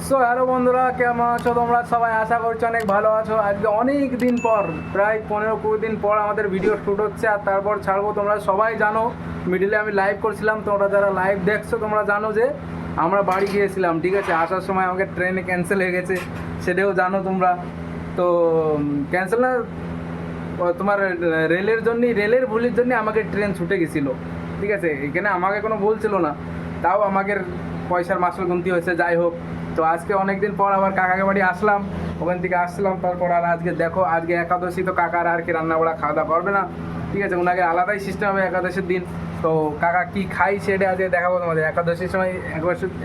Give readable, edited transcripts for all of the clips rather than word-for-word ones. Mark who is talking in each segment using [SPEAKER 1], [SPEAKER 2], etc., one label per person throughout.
[SPEAKER 1] So hello বন্ধুরা, কেমন আছো তোমরা সবাই? আশা করছি অনেক ভালো আছো। আজকে অনেক দিন পর, প্রায় 15-20 দিন পর আমাদের ভিডিও শ্যুট হচ্ছে আর তারপর ছাড়বো। তোমরা সবাই জানো মিডিলে আমি লাইভ করছিলাম। তোমরা যারা লাইভ দেখছো তোমরা জানো যে আমরা বাড়ি গিয়েছিলাম, ঠিক আছে। আসার সময় আমাকে ট্রেনে ক্যান্সেল হয়ে গেছে, সেটাও জানো তোমরা। তো ক্যান্সেল না, তোমার রেলের ভুলের জন্য আমাকে ট্রেন ছুটে গেছিলো, ঠিক আছে। এখানে আমাকে কোনো ভুল ছিল না, তাও আমাদের পয়সার মাসুল গুনতি হয়েছে। যাই হোক, তো আজকে অনেক দিন পর আবার কাকাকে বাড়ি আসলাম, ওখান থেকে আসলাম। তারপর আর আজকে দেখো, আজকে একাদশী, তো কাকার আর কি রান্না বাড়া খাওয়া দাওয়া করবে না, ঠিক আছে। ওনাকে আলাদাই সিস্টেম হবে একাদশীর দিন। তো কাকা কি খাই সেটা আজকে দেখাবো তোমাদের। একাদশীর সময়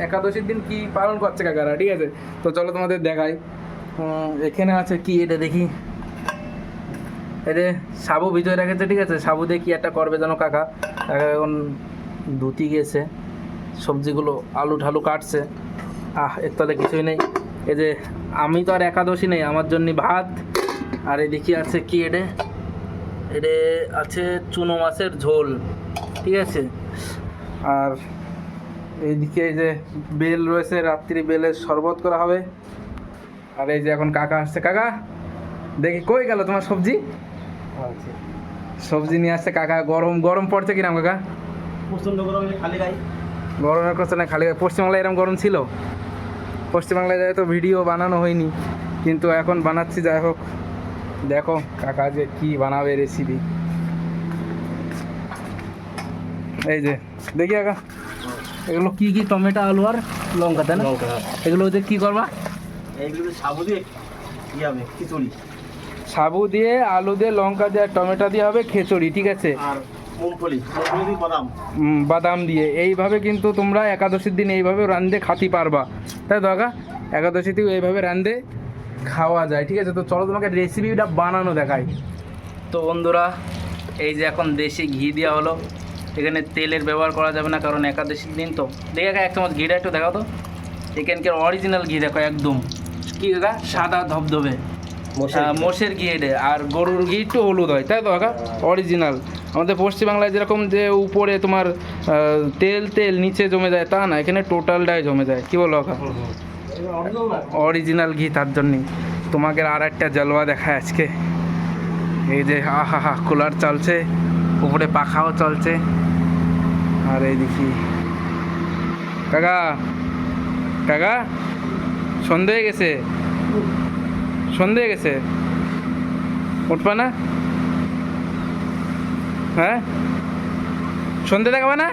[SPEAKER 1] একাদশীর দিন কি পালন করছে কাকারা, ঠিক আছে। তো চলো তোমাদের দেখাই। এখানে আছে কি, এটা দেখি। এটা সাবু ভিজয়ে রেখেছে, ঠিক আছে। সাবু দিয়ে কি একটা করবে যেন কাকা। কাকা এখন ধুতি গেছে, সবজিগুলো আলু ঠালু কাটছে। এর তলে কিছুই নেই। এই যে আমি তো আর একাদশী নেই, আমার জন্য ভাত। আর এদিকে আছে কি, এটা আছে চুনো মাছের ঝোল, ঠিক আছে। আর এইদিকে এই যে বেল রয়েছে, রাত্রি বেলের শরবত করা হবে। আর এই যে এখন কাকা আসছে। কাকা দেখি কই গেল তোমার সবজি? সবজি নিয়ে আসছে কাকা। গরম গরম পড়ছে কিরাম কাকা?
[SPEAKER 2] প্রচন্ড গরম, খালি গায়ে।
[SPEAKER 1] গরমের কথা না, খালি পশ্চিমবাংলায় এরকম গরম ছিল? পশ্চিমবাংলায় যায় তো ভিডিও বানানো হয়নি, কিন্তু এখন বানাচ্ছি। যাই হোক, দেখো কাকা যে কি বানাবে রেসিপি। এই যে দেখি কাকা, এগুলো কি কি? টমেটো, আলু আর লঙ্কা, তাই না? এগুলো যে কি করবা?
[SPEAKER 2] এইগুলো সাবু দিয়ে কি হবে? খিচুড়ি।
[SPEAKER 1] সাবু দিয়ে, আলু দিয়ে, লঙ্কা দিয়ে, টমেটো দিয়ে হবে খিচুড়ি, ঠিক আছে।
[SPEAKER 2] আর মুগফলি দিয়ে বাদাম।
[SPEAKER 1] বাদাম দিয়ে। এইভাবে কিন্তু তোমরা একাদশীর দিন এইভাবে রান্ধে খাতে পারবা, তাই তো কাকা? একাদশীতেও এইভাবে রান্ধে খাওয়া যায়, ঠিক আছে। তো চলো তোমাকে রেসিপিটা বানানো দেখাই। তো বন্ধুরা, এই যে এখন দেশি ঘি দেওয়া হলো। এখানে তেলের ব্যবহার করা যাবে না, কারণ একাদশীর দিন তো। দেখে কাকা এক চামচ ঘিটা একটু দেখাও তো। এখানকার অরিজিনাল ঘি দেখো, একদম কি কাকা, সাদা ধবধবে মোষের ঘি। এটা আর গরুর ঘি একটু হলুদ হয়, তাই তো কাকা? অরিজিনাল। আমাদের পশ্চিমবাংলায় যেরকম যে উপরে তোমার তেল তেল নিচে জমে যায়, তা না, এখানে টোটালটাই জমে যায়। কি বলো কাকা? অরিজিনাল ঘি, তার জন্যই তোমাকে আর একটা জলওয়া দেখায় আজকে। এই যে আহা কুলার চলছে, উপরে পাখাও চলছে। আর এই দেখি কাকা, কাকা সন্ধে হয়ে গেছে, সন্ধে হয়ে গেছে, উঠবা না? হ্যাঁ, সন্ধে দেখাবে না?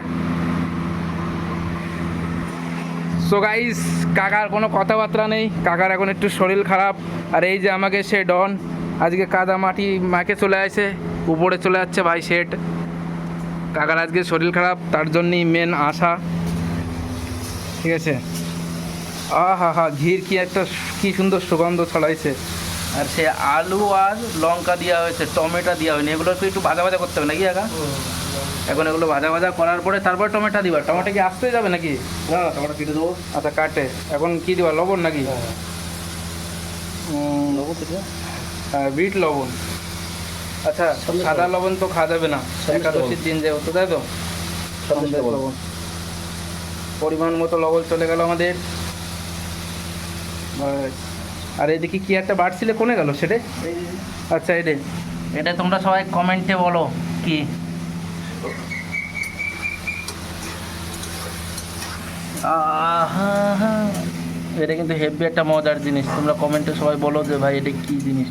[SPEAKER 1] সো গাইস, কাকার কোনো কথাবার্তা নেই। কাকার এখন একটু শরীর খারাপ। আর এই যে আমাকে সে ডন আজকে কাদা মাটি মাকে চলে আসে, উপরে চলে যাচ্ছে ভাই সেট। কাকার আজকে শরীর খারাপ, তার জন্যই মেন আশা, ঠিক আছে। ঘির কি একটা কি সুন্দর সুগন্ধ ছড়াইছে। আর সে আলু আর লঙ্কা দেওয়া হয়েছে, টমেটো দেওয়া হয়নি। এগুলো একটু ভাজা ভাজা করতে হবে নাকি কাকা? এখন এগুলো ভাজা ভাজা করার পরে তারপর টমেটো দিবা। টমেটো কি আসতে যাবে নাকি?
[SPEAKER 2] না, টমেটো কেটে দেবো।
[SPEAKER 1] আচ্ছা, কাটে। এখন কি দিবা, লবণ নাকি? হ্যাঁ, বিট লবণ। আচ্ছা, সাদা লবণ তো খাওয়া যাবে না একাদশীর দিন যেহেতু, তাই তো? লবণ, পরিমাণ মতো লবণ চলে গেল আমাদের। আর এদিকে কি একটা বাড়ছিলে, কোনে গেল সেটা? আচ্ছা, এটা তোমরা সবাই কমেন্টে বলো কি। এটা কিন্তু হেভি একটা মজার জিনিস। তোমরা কমেন্টে সবাই বলো যে ভাই এটা কি জিনিস,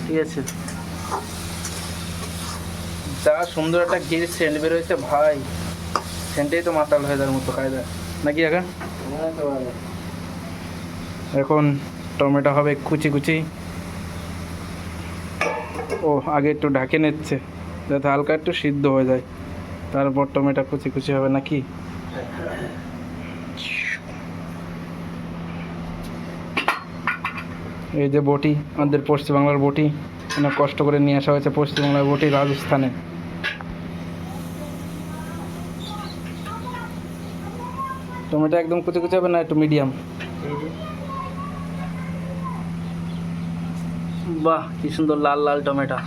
[SPEAKER 1] ঠিক আছে। যা সুন্দর একটা ঘির সেন্ট বেরোয়েছে ভাই, সেন্টেই তো মাতাল হয়ে যাওয়ার মতো কায়দা নাকি কাকা? এখন টমেটো হবে কুচি কুচি। ও আগে একটু ঢাকে নিচ্ছে যাতে হালকা একটু সিদ্ধ হয়ে যায়, তারপর টমেটো কুচি কুচি হবে নাকি। এই যে বটি, আমাদের পশ্চিমবাংলার বটি, অনেক কষ্ট করে নিয়ে আসা হয়েছে পশ্চিমবাংলার বটি রাজস্থানে। টমেটো একদম কুচি কুচি হবে না, একটু মিডিয়াম? বাহ, কি সুন্দর লাল লাল টমেটো,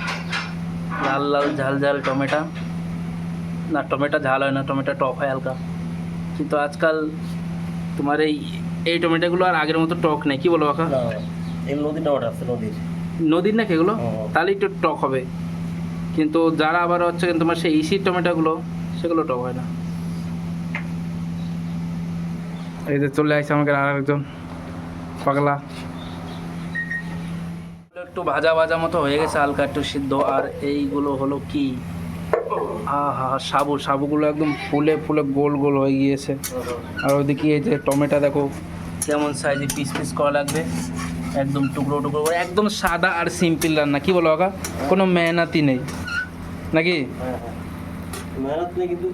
[SPEAKER 1] লাল লাল ঝাল ঝাল টমেটো। না, টমেটো ঝাল হয় না, টমেটো টক হয় হালকা। কিন্তু আজকাল তোমার এই এই টমেটোগুলো আর আগের মতো টক নেই, কি বলো কাকা?
[SPEAKER 2] না, এই নদীর টমেটো আছে,
[SPEAKER 1] নদীর নাকি এগুলো?
[SPEAKER 2] ও।
[SPEAKER 1] তাহলে একটু টক হবে, কিন্তু যারা আবার হচ্ছে কিন্তু তোমার সেই ইসির টমেটোগুলো সেগুলো টক হয় না। এই যে চলে আসছে আমাকে আর একজন পাগলা। একটু ভাজা ভাজা মতো হয়ে গেছে, হালকা একটু সিদ্ধ। আর এইগুলো হলো কি, আহা সাবুগুলো একদম ফুলে ফুলে গোল গোল হয়ে গিয়েছে। আর ওইদিকে এই যে টমেটো দেখো কেমন সাইজে পিস পিস করা লাগবে, একদম টুকরো টুকরো করে, একদম সাদা আর সিম্পল রান্না, কি বলো কাকা? কোনো মেহনতি নেই নাকি?
[SPEAKER 2] মেহনত নেই কিন্তু।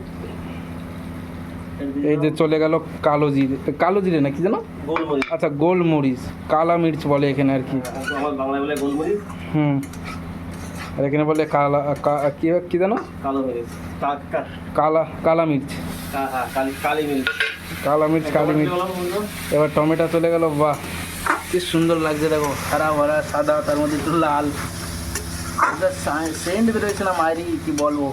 [SPEAKER 1] এই যে চলে গেল কালো জিরে না কি জানো?
[SPEAKER 2] গোলমরিচ।
[SPEAKER 1] আচ্ছা গোলমরিচ, কালা মির্চ বলে এখানে আর কি।
[SPEAKER 2] আমার বাংলায় বলে গোলমরিচ,
[SPEAKER 1] হুম, আর এখানে বলে কি জানো?
[SPEAKER 2] কালো মরিচ,
[SPEAKER 1] কালা মির্চ,
[SPEAKER 2] হ্যাঁ কালি মির্চ।
[SPEAKER 1] কালা মির্চ, কালি মির্চ। এবার টমেটো চলে গেল। বাহ, কি সুন্দর লাগছে দেখো, হারা ভরা সাদা, তার মধ্যে একটু লাল, সেন্ট বেরোয়েছে না মায়েরি, কি বলবো।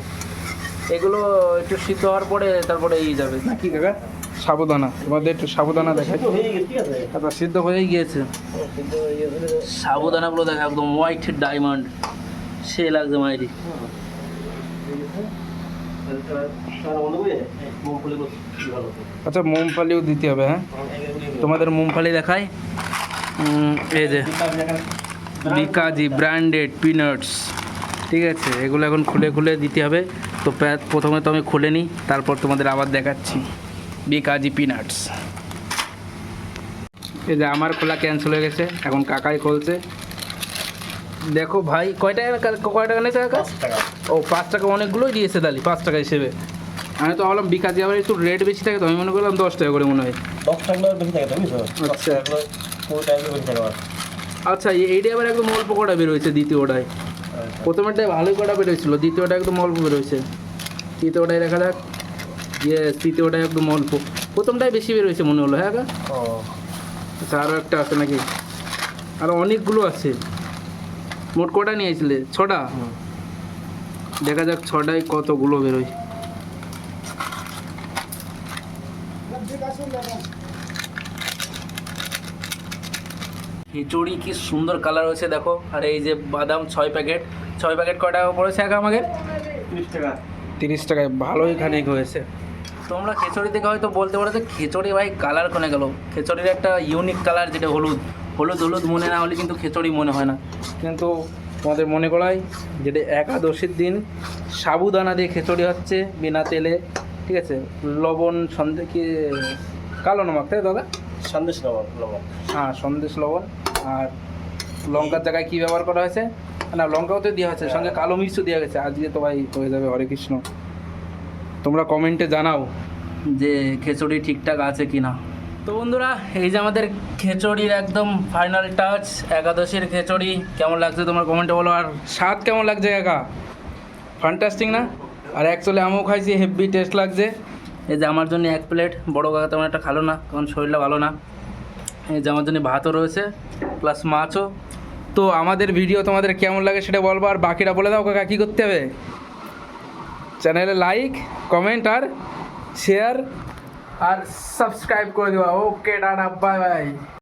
[SPEAKER 1] এগুলো একটু সিদ্ধ হওয়ার পরে তারপরে এই যাবে নাকি কাকা? সাবুদানা, তোমাদের একটু সাবুদানা দেখাই।
[SPEAKER 2] হয়ে গেছে, ঠিক আছে।
[SPEAKER 1] আচ্ছা সিদ্ধ হয়ে গিয়েছে।
[SPEAKER 2] কিন্তু ইয়ে হলে
[SPEAKER 1] সাবুদানাগুলো দেখা একদম হোয়াইট ডায়মন্ড, সে লাগছে মায়েরি। আচ্ছা মুমফালিও দিতে হবে, হ্যাঁ তোমাদের মুমফালি দেখাই। এই যে বিকাজি ব্র্যান্ডেড পিনাটস, ঠিক আছে, এগুলো এখন খুলে খুলে দিতে হবে। তো প্রথমে তো আমি খুলে নিই, তারপর তোমাদের আবার দেখাচ্ছি বিকাজি পিনাটস। এই যে আমার খোলা ক্যান্সেল হয়ে গেছে, এখন কাকাই খুলছে। দেখো ভাই, কয় টাকা নিয়েছে কাকা?
[SPEAKER 2] 5 টাকা।
[SPEAKER 1] ও 5 টাকা, অনেকগুলোই দিয়েছে তাহলে 5 টাকা হিসেবে। আমি তো ভাবলাম বিকাজি আবার একটু রেট বেশি থাকে, তো আমি মনে করলাম 10 টাকা করে মনে হয়।
[SPEAKER 2] 10 টাকা বেশি থাকে, তুমি তো
[SPEAKER 1] আচ্ছা।
[SPEAKER 2] 10 টাকা পুরো টাইম বেশি থাকে।
[SPEAKER 1] আচ্ছা এইটা আবার একদম অল্প কটা বেরোয়েছে দ্বিতীয়টায়। প্রথমেরটায় ভালোই কটা বেরোয়েছিল, দ্বিতীয়টা একদম অল্প বেরোয়েছে। তৃতীয়টায় দেখা যাক। তৃতীয়টায় একদম অল্প, প্রথমটায় বেশি বেরোয়েছে মনে হলো। হ্যাঁ
[SPEAKER 2] ও
[SPEAKER 1] আচ্ছা, আরও একটা আছে নাকি? আরও অনেকগুলো আছে। মোট কটা নিয়েছিলে? 6টা। দেখা যাক 6টায় কতগুলো বেরোয়। খিচুড়ি কি সুন্দর কালার হয়েছে দেখো। আর এই যে বাদাম 6 প্যাকেট, 6 প্যাকেট কয় টাকা পড়েছে একা আমাকে?
[SPEAKER 2] 30 টাকা।
[SPEAKER 1] 30 টাকায় ভালোই খানিক হয়েছে। তোমরা খিচুড়ি থেকে হয়তো বলতে পারো যে খিচুড়ি ভাই কালার কোনে গেল। খিচুড়ির একটা ইউনিক কালার, যেটা হলুদ হলুদ মনে না হলে কিন্তু খিচুড়ি মনে হয় না। কিন্তু তোমাদের মনে করাই, যেটা একাদশীর দিন সাবুদানা দিয়ে খিচুড়ি হচ্ছে বিনা তেলে, ঠিক আছে, লবণ কি কালো নমক, তাই দাদা?
[SPEAKER 2] সন্দেশ লবণ।
[SPEAKER 1] হ্যাঁ সন্দেশ লবণ। আর লঙ্কার জায়গায় কী ব্যবহার করা হয়েছে? না লঙ্কাও তো দেওয়া হয়েছে, সঙ্গে কালো মির্চও দেওয়া গেছে। আজকে তো ভাই হয়ে যাবে হরে কৃষ্ণ। তোমরা কমেন্টে জানাও যে খিচুড়ি ঠিকঠাক আছে কি না। তো বন্ধুরা, এই যে আমাদের খিচুড়ির একদম ফাইনাল টাচ, একাদশীর খিচুড়ি কেমন লাগছে তোমার কমেন্টে বলো। আর স্বাদ কেমন লাগছে কাকা? ফ্যান্টাস্টিক না? আর অ্যাকচুয়ালি আমিও খাইছি, হেভি টেস্ট লাগছে। এই যে আমার জন্য 1 প্লেট, বড়ো কাকা তেমন একটা খালো না, কারণ শরীরটা ভালো না। এই যে আমার জন্য ভাতও রয়েছে, প্লাস মাছও। তো আমাদের ভিডিও তোমাদের কেমন লাগে সেটা বলবো। আর বাকিটা বলে দাও কাকা, কী করতে হবে? চ্যানেলে লাইক, কমেন্ট আর শেয়ার আর সাবস্ক্রাইব করে দেওয়া। ওকে টাটা, বাই বাই।